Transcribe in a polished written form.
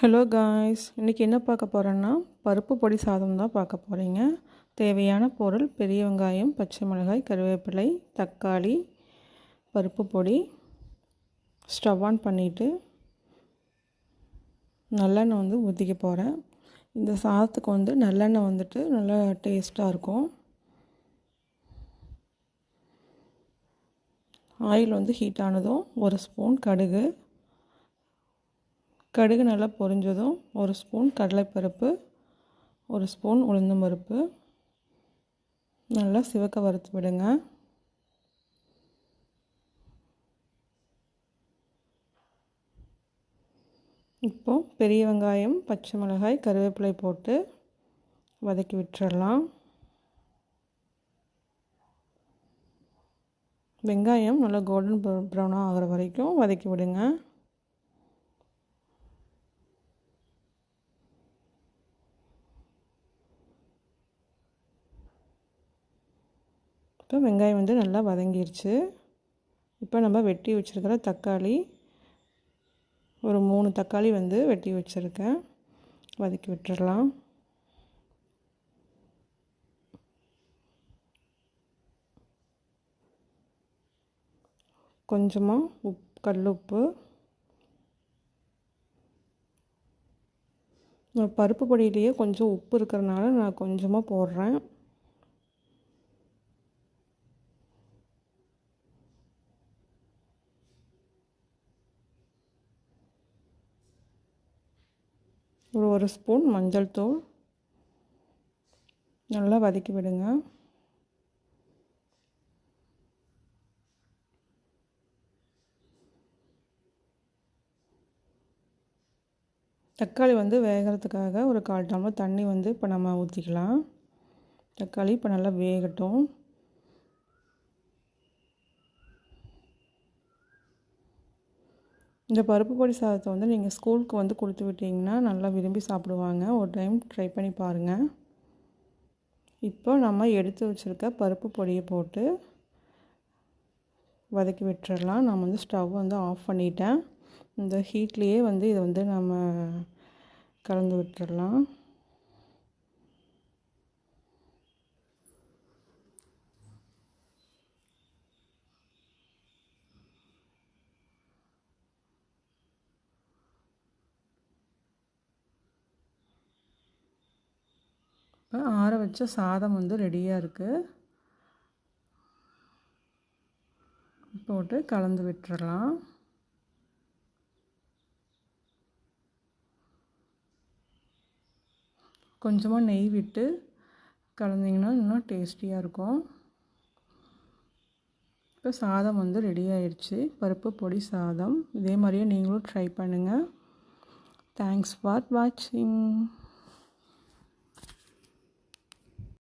Hello guys, இன்றைக்கி என்ன பார்க்க போகிறேன்னா பருப்பு பொடி சாதம் தான் பார்க்க போகிறீங்க. தேவையான பொருள்: பெரிய வெங்காயம், பச்சை மிளகாய், கருவேப்பிலை, தக்காளி, பருப்பு பொடி. ஸ்டவ் ஆன் பண்ணிவிட்டு நல்லெண்ணெய் ஊற்றிக்க போகிறேன். இந்த சாதத்துக்கு நல்லெண்ணெய் நல்லா டேஸ்ட்டாக இருக்கும். ஆயில் ஹீட் ஆனதும் 1 ஸ்பூன் கடுகு நல்லா பொரிஞ்சதும் 1 ஸ்பூன் கடலைப்பருப்பு, 1 ஸ்பூன் உளுந்தம் பருப்பு நல்லா சிவக்க வறுத்து விடுங்க. இப்போது பெரிய வெங்காயம், பச்சை மிளகாய், கருவேப்பிலை போட்டு வதக்கி விட்டுறலாம். வெங்காயம் நல்லா கோல்டன் ப்ரௌனாக ஆகிற வரைக்கும் வதக்கி விடுங்க. இப்போ வெங்காயம் நல்லா வதங்கிருச்சு. இப்போ நம்ம வெட்டி வச்சுருக்கிற தக்காளி, ஒரு 3 தக்காளி வெட்டி வச்சுருக்கேன், வதக்கி விட்டுறலாம். கொஞ்சமாக கல்லுப்பு. பருப்பு பொடியிலேயே கொஞ்சம் உப்பு இருக்கிறனால நான் கொஞ்சமாக போடுறேன். ஒரு ஸ்பூன் மஞ்சள் தூள். நல்லா வதக்கி விடுங்க. தக்காளி வேகிறதுக்காக ஒரு 1/4 டம்ளர் தண்ணி இப்போ நம்ம ஊற்றிக்கலாம். தக்காளி இப்போ நல்லா வேகட்டும். இந்த பருப்பு பொடி சாதத்தை நீங்கள் ஸ்கூலுக்கு கொடுத்து விட்டிங்கன்னா நல்லா விரும்பி சாப்பிடுவாங்க. ஒரு டைம் ட்ரை பண்ணி பாருங்கள். இப்போ நம்ம எடுத்து வச்சுருக்க பருப்பு பொடியை போட்டு வதக்கி விட்டுறலாம். நான் ஸ்டவ் ஆஃப் பண்ணிட்டேன். இந்த ஹீட்லேயே இதை நம்ம கலந்து விட்டுறலாம். இப்போ ஆற வச்ச சாதம் ரெடியாக இருக்குது. போட்டு கலந்து விட்டுறலாம். கொஞ்சமாக நெய் விட்டு கலந்திங்கன்னா இன்னும் டேஸ்டியாக இருக்கும். இப்போ சாதம் ரெடி ஆயிடுச்சு. பருப்பு பொடி சாதம். இதே மாதிரியே நீங்களும் ட்ரை பண்ணுங்கள். தேங்க்ஸ் ஃபார் வாட்சிங்.